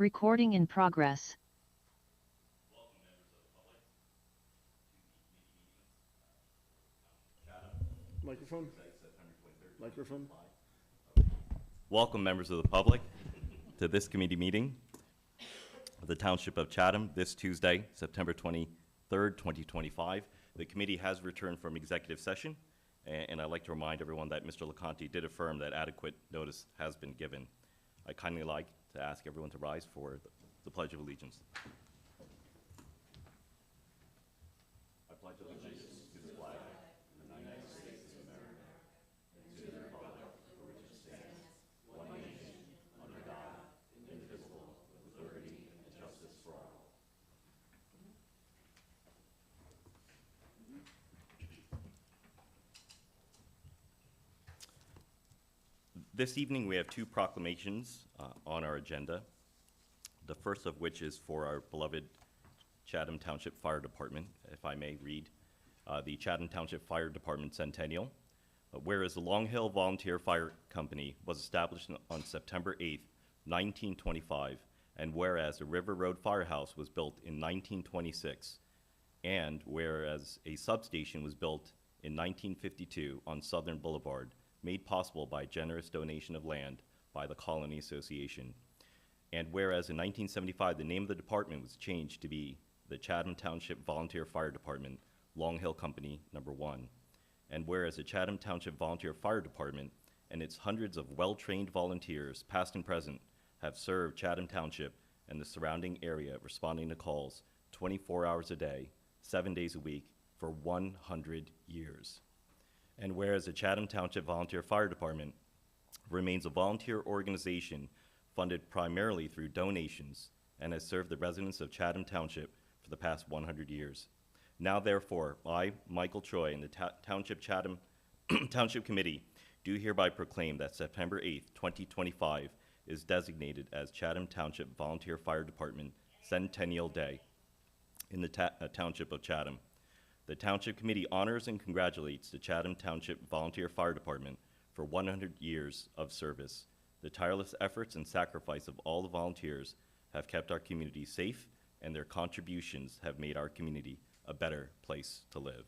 Recording in progress. Microphone. Microphone. Welcome, members of the public, to this committee meeting of the Township of Chatham this Tuesday, September 23rd, 2025. The committee has returned from executive session, and I'd like to remind everyone that Mr. LeConte did affirm that adequate notice has been given. I'd kindly like to ask everyone to rise for the Pledge of Allegiance. I pledge allegiance to the flag of the United States of America, and to the republic for which it stands, one nation, under God, indivisible, with liberty and justice for all. This evening we have two proclamations on our agenda. The first of which is for our beloved Chatham Township Fire Department, if I may read. The Chatham Township Fire Department Centennial. Whereas the Long Hill Volunteer Fire Company was established on September 8th, 1925, and whereas the River Road Firehouse was built in 1926, and whereas a substation was built in 1952 on Southern Boulevard, made possible by a generous donation of land by the Colony Association. And whereas in 1975, the name of the department was changed to be the Chatham Township Volunteer Fire Department, Long Hill Company No. 1. And whereas the Chatham Township Volunteer Fire Department and its hundreds of well-trained volunteers, past and present, have served Chatham Township and the surrounding area responding to calls 24 hours a day, 7 days a week, for 100 years. And whereas the Chatham Township Volunteer Fire Department remains a volunteer organization funded primarily through donations and has served the residents of Chatham Township for the past 100 years. Now, therefore, I, Michael Choi, and the Township Chatham Township Committee do hereby proclaim that September 8th, 2025 is designated as Chatham Township Volunteer Fire Department Centennial Day in the Township of Chatham. The Township Committee honors and congratulates the Chatham Township Volunteer Fire Department for 100 years of service. The tireless efforts and sacrifice of all the volunteers have kept our community safe, and their contributions have made our community a better place to live.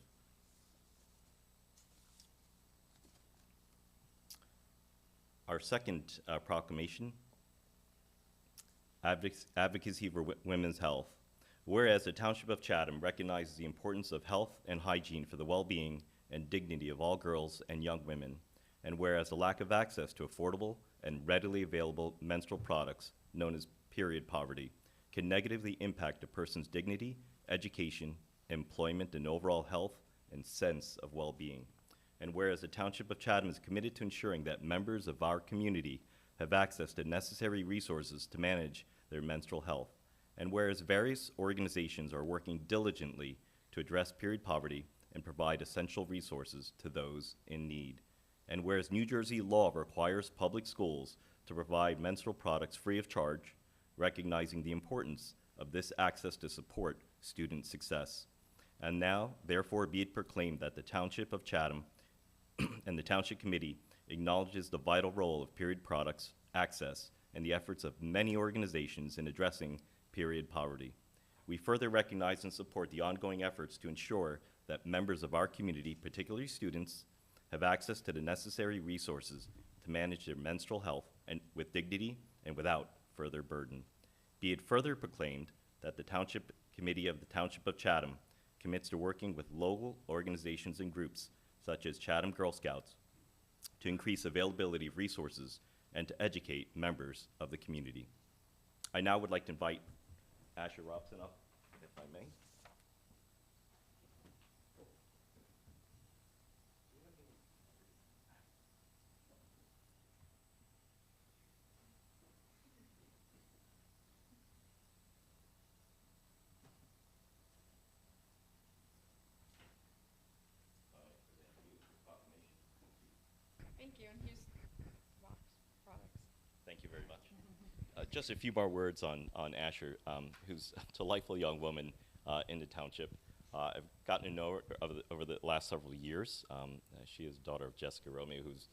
Our second proclamation, Advocacy for Women's Health. Whereas the Township of Chatham recognizes the importance of health and hygiene for the well-being and dignity of all girls and young women, and whereas the lack of access to affordable and readily available menstrual products, known as period poverty, can negatively impact a person's dignity, education, employment, and overall health and sense of well-being. And whereas the Township of Chatham is committed to ensuring that members of our community have access to necessary resources to manage their menstrual health, and whereas various organizations are working diligently to address period poverty and provide essential resources to those in need. And whereas New Jersey law requires public schools to provide menstrual products free of charge, recognizing the importance of this access to support student success. And now, therefore, be it proclaimed that the Township of Chatham and the Township Committee acknowledges the vital role of period products access and the efforts of many organizations in addressing period poverty. We further recognize and support the ongoing efforts to ensure that members of our community, particularly students, have access to the necessary resources to manage their menstrual health and with dignity and without further burden. Be it further proclaimed that the Township Committee of the Township of Chatham commits to working with local organizations and groups such as Chatham Girl Scouts to increase availability of resources and to educate members of the community. I now would like to invite Asher Robson up, if I may. Thank you, and here's Rock's products. Thank you very much. Just a few more words on Asher, who's a delightful young woman in the township. I've gotten to know her over the last several years. She is the daughter of Jessica Romeo, who's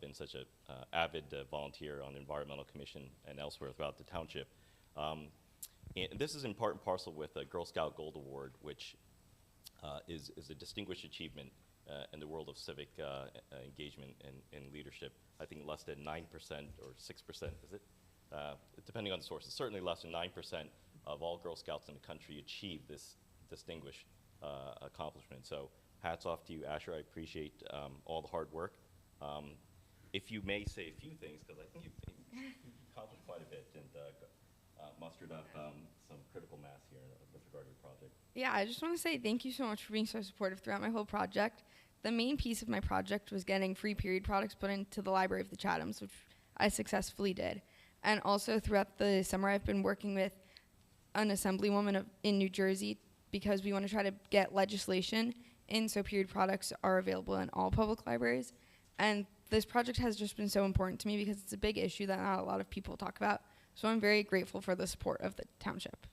been such an avid volunteer on the Environmental Commission and elsewhere throughout the township. And this is in part and parcel with a Girl Scout Gold Award, which is a distinguished achievement in the world of civic engagement and leadership. I think less than 9% or 6%, is it? Depending on the sources, certainly less than 9% of all Girl Scouts in the country achieve this distinguished accomplishment. So hats off to you, Asher. I appreciate all the hard work. If you may say a few things, because I think you've accomplished quite a bit and mustered up some critical mass here with regard to your project. Yeah, I just want to say thank you so much for being so supportive throughout my whole project. The main piece of my project was getting free period products put into the Library of the Chathams, which I successfully did. And also throughout the summer, I've been working with an assemblywoman in New Jersey because we want to try to get legislation in so period products are available in all public libraries. And this project has just been so important to me because it's a big issue that not a lot of people talk about. So I'm very grateful for the support of the township.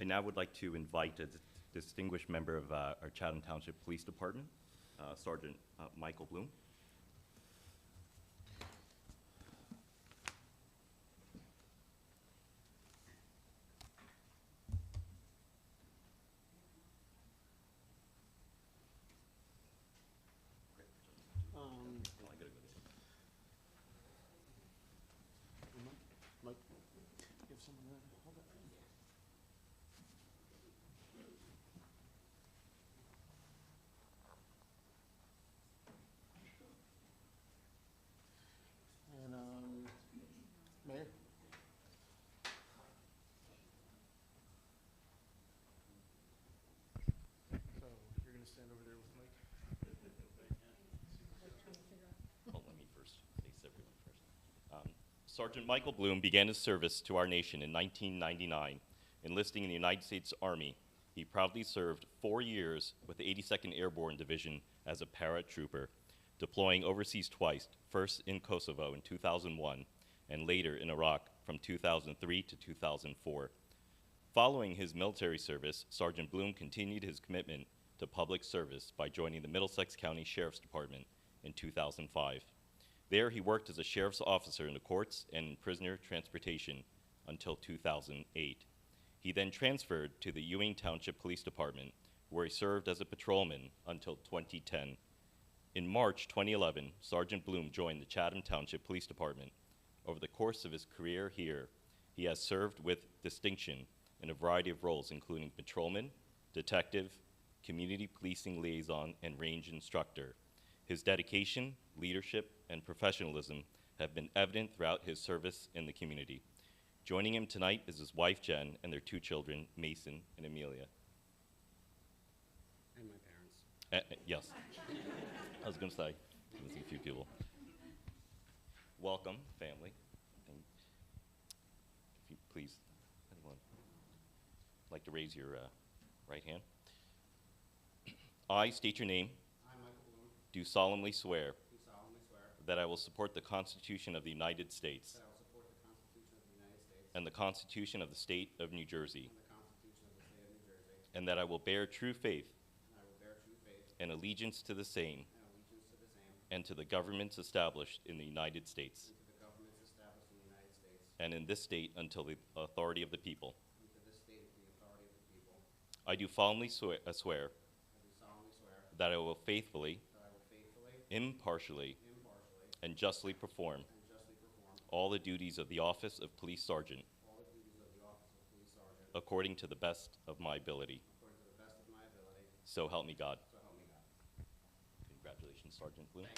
I now would like to invite a distinguished member of our Chatham Township Police Department, Sergeant Michael Bloom. Mike, you have someone there? Hold it. And, Mayor? So, you're gonna stand over there with Mike? Well, let me first face everyone first. Sergeant Michael Bloom began his service to our nation in 1999, enlisting in the United States Army. He proudly served 4 years with the 82nd Airborne Division as a paratrooper, deploying overseas twice, first in Kosovo in 2001 and later in Iraq from 2003 to 2004. Following his military service, Sergeant Bloom continued his commitment to public service by joining the Middlesex County Sheriff's Department in 2005. There, he worked as a sheriff's officer in the courts and in prisoner transportation until 2008. He then transferred to the Ewing Township Police Department, where he served as a patrolman until 2010. In March 2011, Sergeant Bloom joined the Chatham Township Police Department. Over the course of his career here, he has served with distinction in a variety of roles, including patrolman, detective, community policing liaison, and range instructor. His dedication, leadership, and professionalism have been evident throughout his service in the community. Joining him tonight is his wife, Jen, and their 2 children, Mason and Amelia. And my parents. Yes. I was going to say, missing a few people. Welcome, family. And if you please, anyone like to raise your right hand. I state your name. I, Michael Bloom, Do solemnly swear do solemnly swear that I will support the Constitution of the United States that I will support the Constitution of the United States and the Constitution of the State of New Jersey, and the Constitution of the State of New Jersey, and that I will bear true faith and I will bear true faith and allegiance to the same and allegiance to the same and to the governments established in the United States and to the governments established in the United States and in this state until the authority of the people. and to this state of the authority of the people. I do solemnly swear I do solemnly swear that I will faithfully, that I will faithfully, impartially, impartially, and justly perform and justly perform all the duties of the office of police sergeant all the duties of the office of police sergeant according to the best of my ability. according to the best of my ability, So help me God. so help me God. Congratulations, Sergeant Bloom. We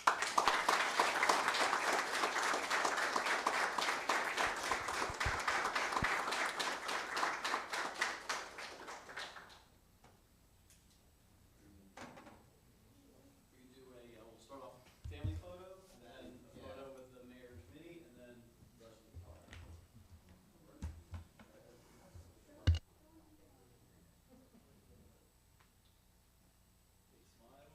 can do we'll start off family photo, and then a photo with the mayor and committee, and then the rest of the car. Big smile.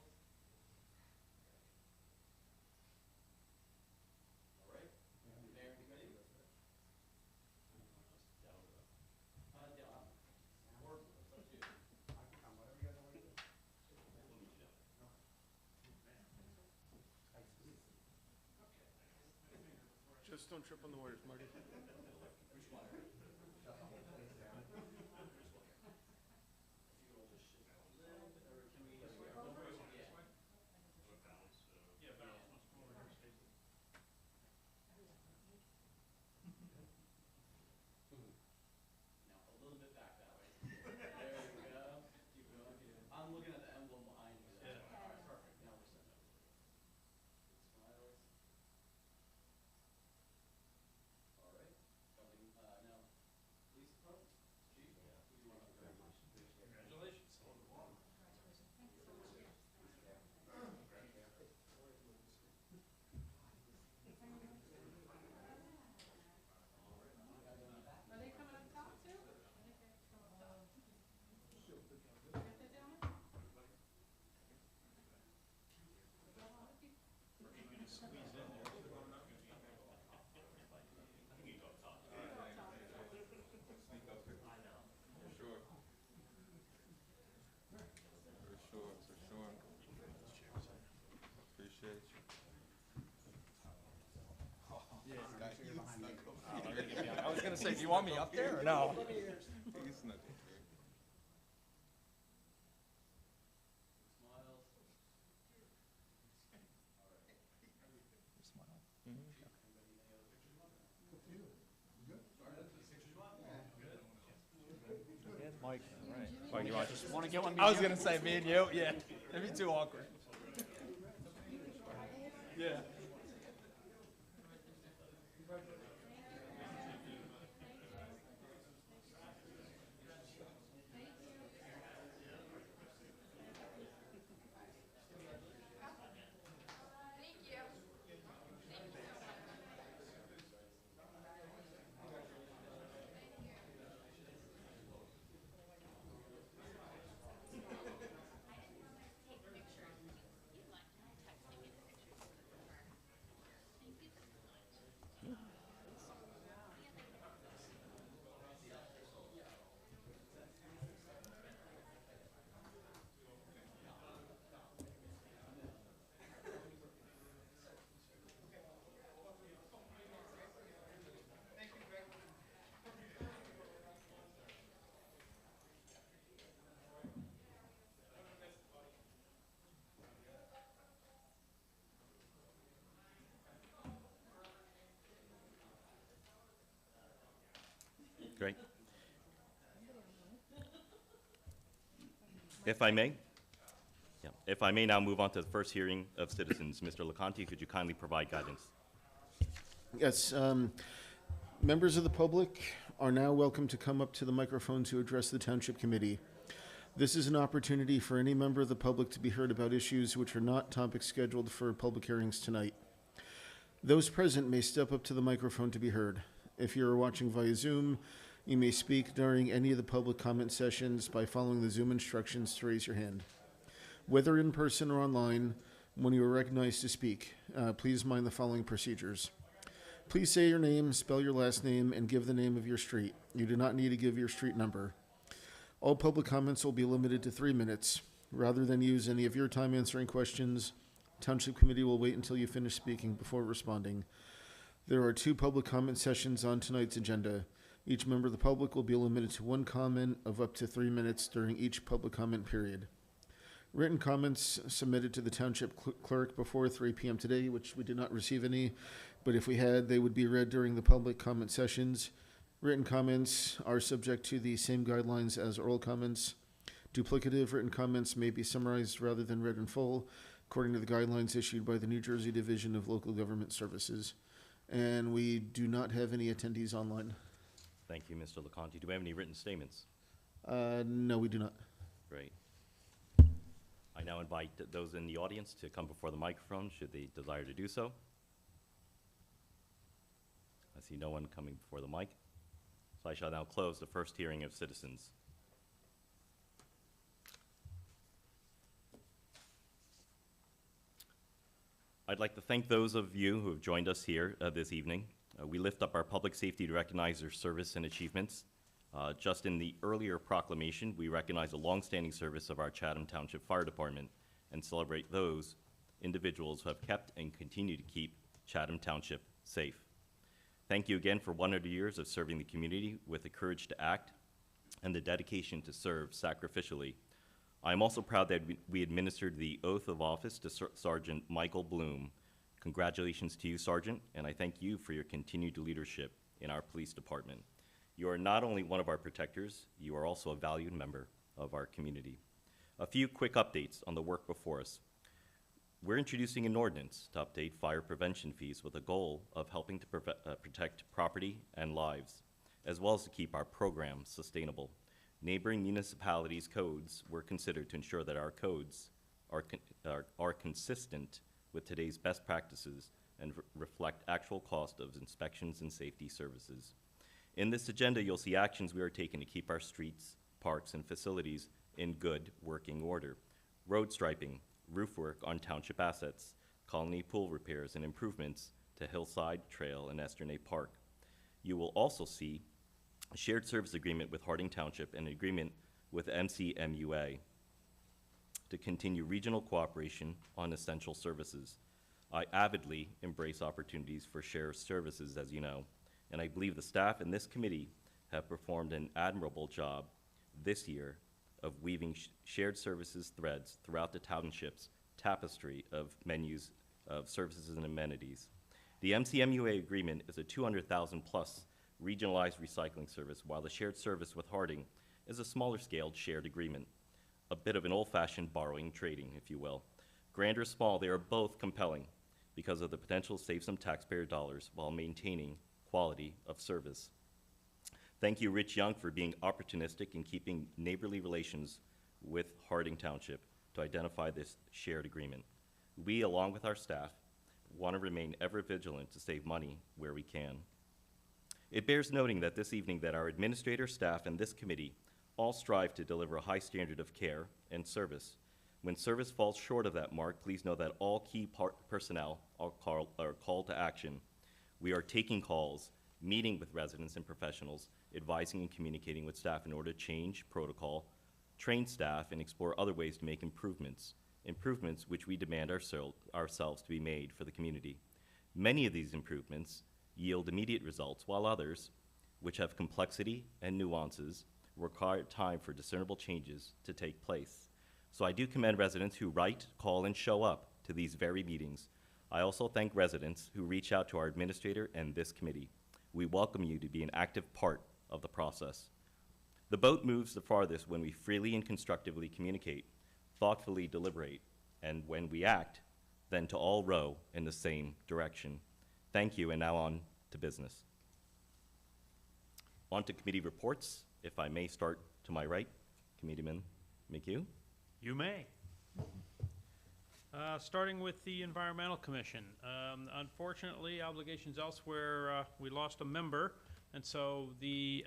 Just don't trip on the wires, Marty. Now, a little bit back that way. There you go. Keep going. I'm looking at the emblem behind you. That's why. All right, perfect. Now we're setting up. Good smiles. All right. Coming, now, police department, chief, who do you want to very much? Congratulations. Are they coming up top too? For sure. Appreciate you. I was gonna say, do you want me up there or no? He's not there. Smiles. Mike, right. You want to get one? I was gonna say me and you, yeah. It'd be too awkward. Yeah. Great. If I may? Yeah. If I may now move on to the first hearing of citizens. Mr. LeConte, could you kindly provide guidance? Yes, members of the public are now welcome to come up to the microphone to address the Township Committee. This is an opportunity for any member of the public to be heard about issues which are not topics scheduled for public hearings tonight. Those present may step up to the microphone to be heard. If you are watching via Zoom, you may speak during any of the public comment sessions by following the Zoom instructions to raise your hand. Whether in person or online, when you are recognized to speak, please mind the following procedures. Please say your name, spell your last name, and give the name of your street. You do not need to give your street number. All public comments will be limited to 3 minutes. Rather than use any of your time answering questions, Township Committee will wait until you finish speaking before responding. There are 2 public comment sessions on tonight's agenda. Each member of the public will be limited to 1 comment of up to 3 minutes during each public comment period. Written comments submitted to the Township Clerk before 3 p.m. today, which we did not receive any, but if we had, they would be read during the public comment sessions. Written comments are subject to the same guidelines as oral comments. Duplicative written comments may be summarized rather than read in full, according to the guidelines issued by the New Jersey Division of Local Government Services. And we do not have any attendees online. Thank you, Mr. LeConte. Do we have any written statements? No, we do not. Great. I now invite those in the audience to come before the microphone, should they desire to do so. I see no one coming before the mic. So I shall now close the first hearing of citizens. I'd like to thank those of you who have joined us here this evening. We lift up our public safety to recognize their service and achievements. Just in the earlier proclamation, we recognize the longstanding service of our Chatham Township Fire Department and celebrate those individuals who have kept and continue to keep Chatham Township safe. Thank you again for 100 years of serving the community with the courage to act and the dedication to serve sacrificially. I am also proud that we administered the oath of office to Sergeant Michael Bloom. Congratulations to you, Sergeant, and I thank you for your continued leadership in our police department. You are not only one of our protectors, you are also a valued member of our community. A few quick updates on the work before us. We're introducing an ordinance to update fire prevention fees with a goal of helping to protect property and lives, as well as to keep our program sustainable. Neighboring municipalities' codes were considered to ensure that our codes are consistent with today's best practices and reflect actual cost of inspections and safety services. In this agenda, you'll see actions we are taking to keep our streets, parks, and facilities in good working order. Road striping, roof work on township assets, colony pool repairs, and improvements to Hillside Trail and Esternay Park. You will also see a shared service agreement with Harding Township and an agreement with MCMUA to continue regional cooperation on essential services. I avidly embrace opportunities for shared services, as you know, and I believe the staff in this committee have performed an admirable job this year of weaving shared services threads throughout the township's tapestry of menus of services and amenities. The MCMUA agreement is a 200,000 plus regionalized recycling service, while the shared service with Harding is a smaller scaled shared agreement, a bit of an old-fashioned borrowing trading, if you will. Grand or small, they are both compelling because of the potential to save some taxpayer dollars while maintaining quality of service. Thank you, Rich Young, for being opportunistic in keeping neighborly relations with Harding Township to identify this shared agreement. We, along with our staff, want to remain ever vigilant to save money where we can. It bears noting that this evening that our administrator, staff, and this committee all strive to deliver a high standard of care and service. When service falls short of that mark, please know that all key personnel are called to action. We are taking calls, meeting with residents and professionals, advising and communicating with staff in order to change protocol, train staff, and explore other ways to make improvements which we demand ourselves to be made for the community. Many of these improvements yield immediate results, while others, which have complexity and nuances, require time for discernible changes to take place. So I do commend residents who write, call, and show up to these very meetings. I also thank residents who reach out to our administrator and this committee. We welcome you to be an active part of the process. The boat moves the farthest when we freely and constructively communicate, thoughtfully deliberate, and when we act, then to all row in the same direction. Thank you, and now on to business. On to committee reports. If I may start to my right, Committeeman McHugh. You may. Starting with the Environmental Commission. Unfortunately, obligations elsewhere, we lost a member, and so the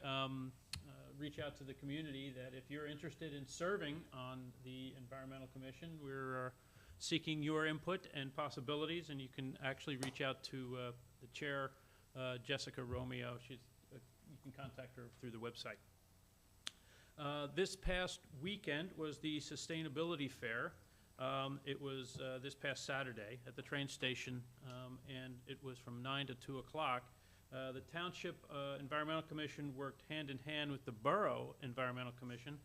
reach out to the community that if you're interested in serving on the Environmental Commission, we're seeking your input and possibilities, and you can actually reach out to the chair, Jessica Romeo. You can contact her through the website. This past weekend was the Sustainability Fair. It was this past Saturday at the train station, and it was from 9 to 2 o'clock. The Township Environmental Commission worked hand in hand with the Borough Environmental Commission,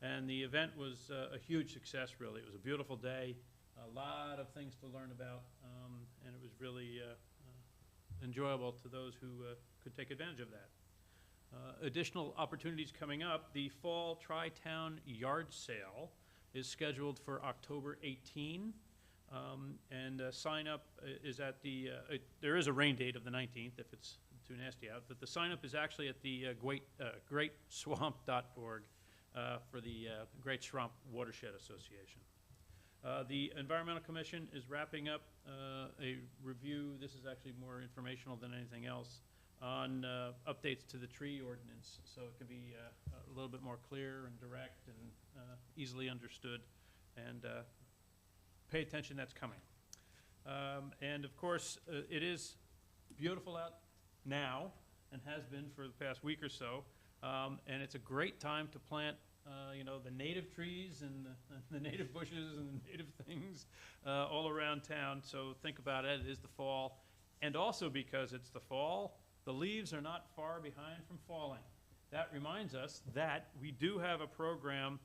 and the event was a huge success, really. It was a beautiful day, a lot of things to learn about, and it was really enjoyable to those who could take advantage of that. Additional opportunities coming up. The Fall Tri-Town Yard Sale is scheduled for October 18, and sign up is at the, there is a rain date of the 19th if it's too nasty out, but the sign up is actually at the greatswamp.org for the Great Swamp Watershed Association. The Environmental Commission is wrapping up a review. This is actually more informational than anything else on updates to the tree ordinance, so it can be a little bit more clear and direct and easily understood, and pay attention, that's coming. And of course, it is beautiful out now and has been for the past week or so, and it's a great time to plant you know, the native trees and the native bushes and the native things all around town. So think about it, it is the fall. And also because it's the fall, the leaves are not far behind from falling. That reminds us that we do have a program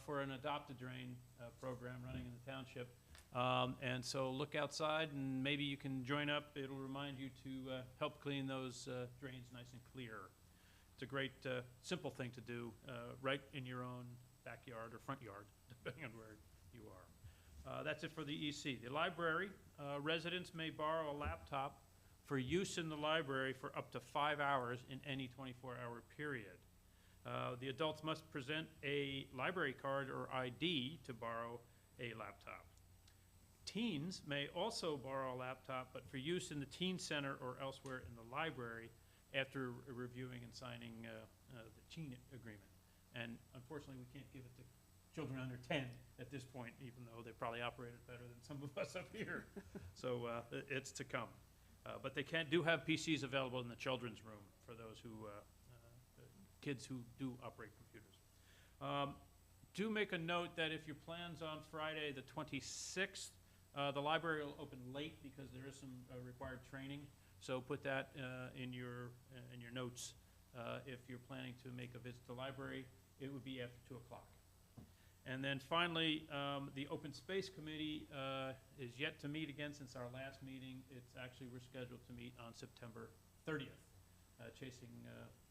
for an adopt-a-drain program running in the township. And so look outside and maybe you can join up. It'll remind you to help clean those drains nice and clear. It's a great, simple thing to do right in your own backyard or front yard, depending on where you are. That's it for the EC. The library, residents may borrow a laptop for use in the library for up to 5 hours in any 24-hour period. The adults must present a library card or ID to borrow a laptop. Teens may also borrow a laptop, but for use in the teen center or elsewhere in the library after reviewing and signing the teen agreement. And unfortunately, we can't give it to children under 10 at this point, even though they probably operate it better than some of us up here. So it's to come. But they do have PCs available in the children's room for those who, kids who do operate computers. Do make a note that if your plan's on Friday, the 26th, the library will open late because there is some required training. So put that in your notes. If you're planning to make a visit to the library, it would be after 2 o'clock. And then finally, the Open Space Committee is yet to meet again since our last meeting. We're scheduled to meet on September 30th, chasing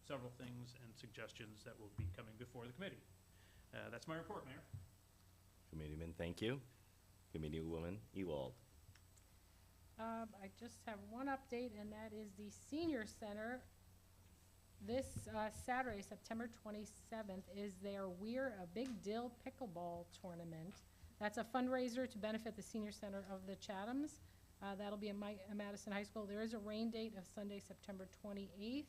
several things and suggestions that will be coming before the committee. That's my report, Mayor. Committeeman, thank you. Committeewoman Ewald. I just have one update, and that is the Senior Center. This Saturday, September 27th, is their We're a Big Deal Pickleball Tournament. That's a fundraiser to benefit the Senior Center of the Chathams. That'll be at Madison High School. There is a rain date of Sunday, September 28th.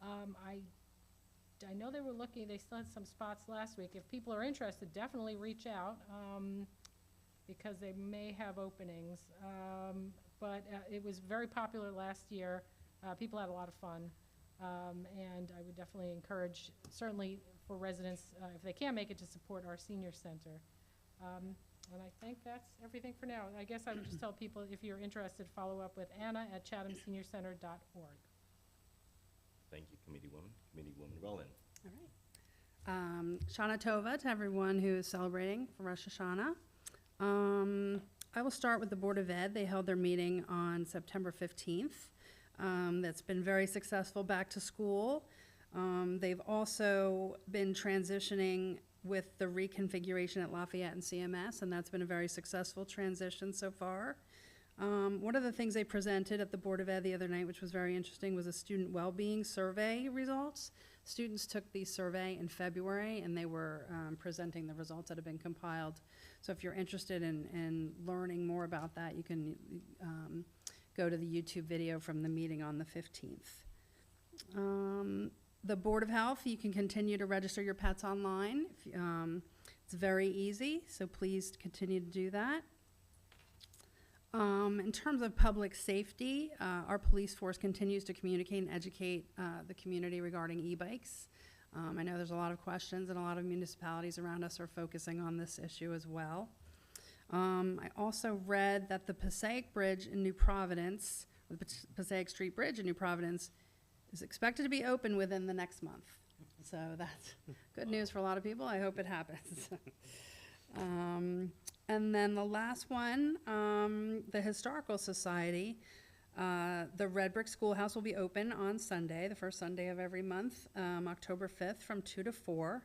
I know they were looking, they still had some spots last week. If people are interested, definitely reach out because they may have openings. But it was very popular last year. People had a lot of fun. And I would definitely encourage, certainly for residents, if they can make it, to support our senior center. And I think that's everything for now. I guess I would just tell people, if you're interested, follow up with Anna at chathamseniorcenter.org. Thank you, Committeewoman. Committeewoman Rowland. All right. Shana Tova to everyone who is celebrating for Rosh Hashanah. I will start with the Board of Ed. They held their meeting on September 15th. That's been very successful back to school. They've also been transitioning with the reconfiguration at Lafayette and CMS, and that's been a very successful transition so far. One of the things they presented at the Board of Ed the other night, which was very interesting, was a student well-being survey results. Students took the survey in February, and they were presenting the results that have been compiled. So if you're interested in learning more about that, you can go to the YouTube video from the meeting on the 15th. The Board of Health, you can continue to register your pets online. It's very easy, so please continue to do that. In terms of public safety, our police force continues to communicate and educate the community regarding e-bikes. I know there's a lot of questions, and a lot of municipalities around us are focusing on this issue as well. I also read that the Passaic Bridge in New Providence, or the Passaic Street Bridge in New Providence, is expected to be open within the next month. So that's good news for a lot of people. I hope it happens. And then the last one, the Historical Society. The Red Brick Schoolhouse will be open on Sunday, the first Sunday of every month, October 5th from 2 to 4.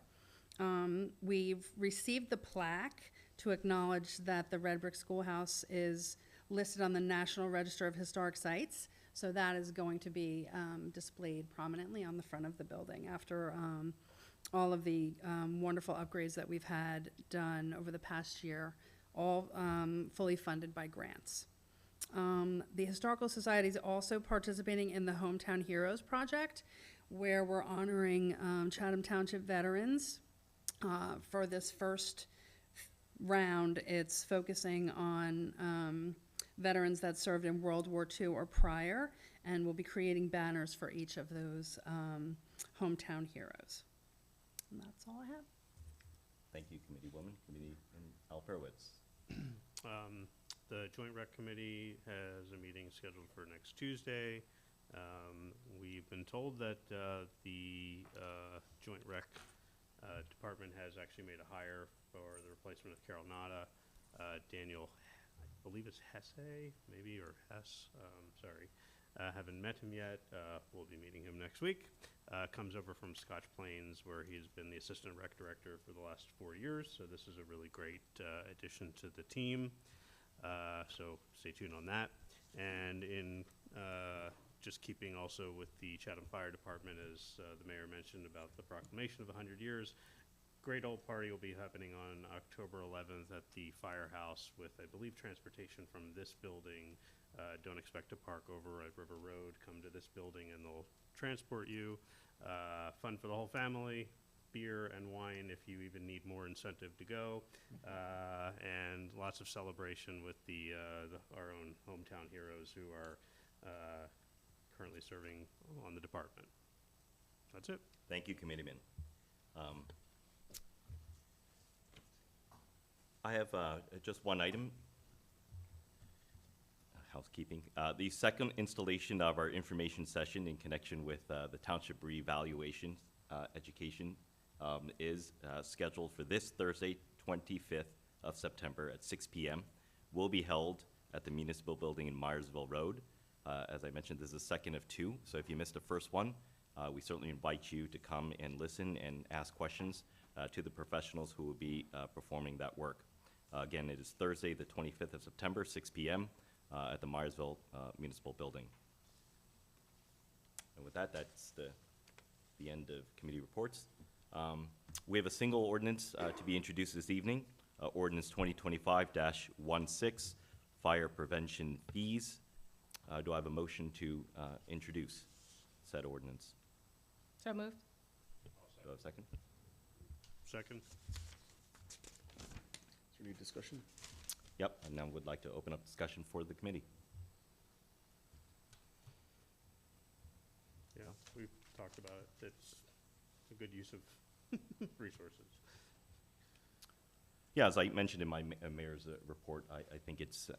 We've received the plaque to acknowledge that the Red Brick Schoolhouse is listed on the National Register of Historic Sites. So that is going to be displayed prominently on the front of the building after all of the wonderful upgrades that we've had done over the past year, all fully funded by grants. The Historical Society is also participating in the Hometown Heroes project, where we're honoring Chatham Township veterans. For this first round, it's focusing on veterans that served in World War II or prior, and we'll be creating banners for each of those hometown heroes. And that's all I have. Thank you, Committeewoman. Committeeman Alperowitz. The Joint Rec Committee has a meeting scheduled for next Tuesday. We we've been told that the Joint Rec Department has actually made a hire for the replacement of Carol Nada. Daniel, I believe it's Hesse, maybe, or Hess, sorry. Haven't met him yet. We'll be meeting him next week. Comes over from Scotch Plains, where he's been the assistant rec director for the last 4 years. So this is a really great addition to the team. So stay tuned on that. And in just keeping also with the Chatham Fire Department, as the mayor mentioned about the proclamation of 100 years, great old party will be happening on October 11th at the firehouse with, I believe, transportation from this building. Don't expect to park over at River Road. Come to this building and they'll transport you. Fun for the whole family. Beer and wine if you even need more incentive to go. And lots of celebration with our own hometown heroes who are currently serving on the department. That's it. Thank you, Committeeman. I have just one item. Housekeeping. The second installation of our information session in connection with the Township reevaluation education is scheduled for this Thursday, 25th of September at 6 p.m. Will be held at the Municipal Building in Myersville Road. As I mentioned, this is the second of two, so if you missed the first one, we certainly invite you to come and listen and ask questions to the professionals who will be performing that work. Again, it is Thursday, the 25th of September, 6 p.m. At the Myersville Municipal Building. And with that, that's the end of committee reports. We have a single ordinance to be introduced this evening, Ordinance 2025-16, Fire Prevention Fees. Do I have a motion to introduce said ordinance? So moved. Do I have a second? Second. Is there any discussion? Yep, and now would like to open up discussion for the committee. Yeah, we've talked about it. It's a good use of resources. Yeah, as I mentioned in my mayor's report, I think it's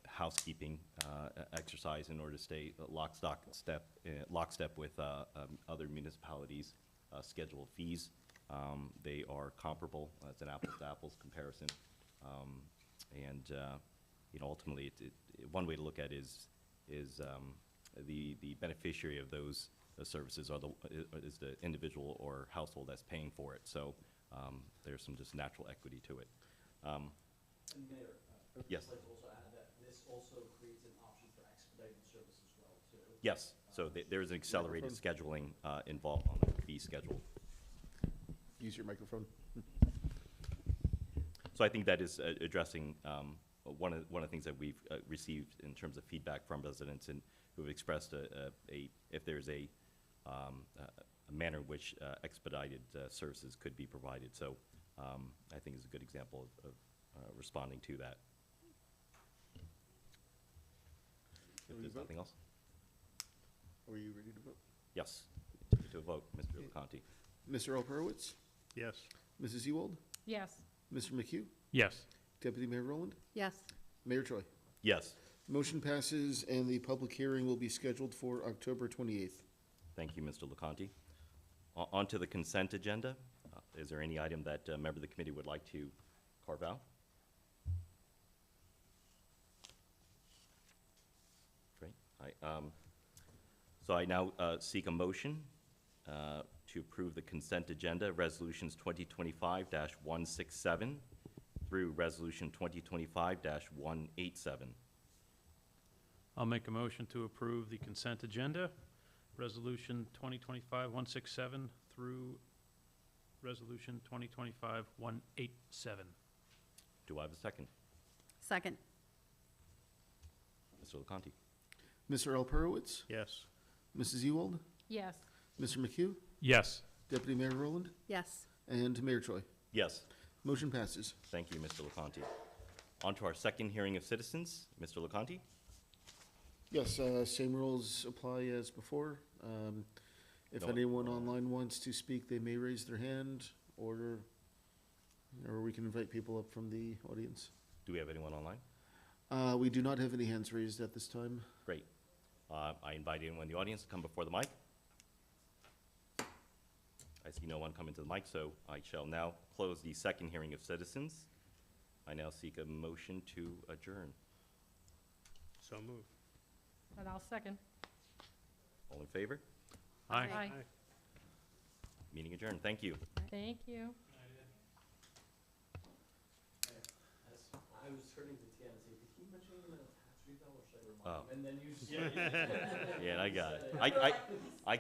housekeeping exercise in order to stay lockstep with other municipalities' scheduled fees. They are comparable. It's an apples-to-apples comparison. And you know, ultimately, one way to look at it is the beneficiary of those services is the individual or household that's paying for it. So there's some just natural equity to it. And Mayor, Yes. I'd like to also add that this also creates an option for expedited service as well, too. Yes. So there's an accelerated scheduling involved on the fee schedule. Use your microphone. So I think that is addressing one of the things that we've received in terms of feedback from residents and who have expressed if there's a manner in which expedited services could be provided. So I think it's a good example of responding to that. If there's nothing else? Are you ready to vote? Yes. To a vote, Mr. LeConte. Mr. Alperowitz? Yes. Mrs. Ewald? Yes. Mr. McHugh? Yes. Deputy Mayor Rowland? Yes. Mayor Choi? Yes. Motion passes, and the public hearing will be scheduled for October 28th. Thank you, Mr. LeConte. On to the consent agenda. Is there any item that a member of the committee would like to carve out? Great. So I now seek a motion to approve the consent agenda, resolutions 2025-167 through resolution 2025-187. I'll make a motion to approve the consent agenda, Resolution 2025-167 through Resolution 2025-187. Do I have a second? Second. Mr. LeConte? Mr. Alperowitz? Yes. Mrs. Ewald? Yes. Mr. McHugh? Yes. Deputy Mayor Rowland? Yes. And Mayor Choi? Yes. Motion passes. Thank you, Mr. LeConte. On to our second hearing of citizens. Mr. LeConte? Yes, same rules apply as before. If No. anyone online wants to speak, they may raise their hand, or we can invite people up from the audience. Do we have anyone online? We do not have any hands raised at this time. Great. I invite anyone in the audience to come before the mic I see no one coming to the mic, so I shall now close the second hearing of citizens. I now seek a motion to adjourn. So moved. And I'll second. All in favor? Aye. Meeting adjourned. Thank you. Thank you. I was turning to Tiana and say, did he mention the tax revale or should I Oh. remind him? And then you just. Yeah, I got it. I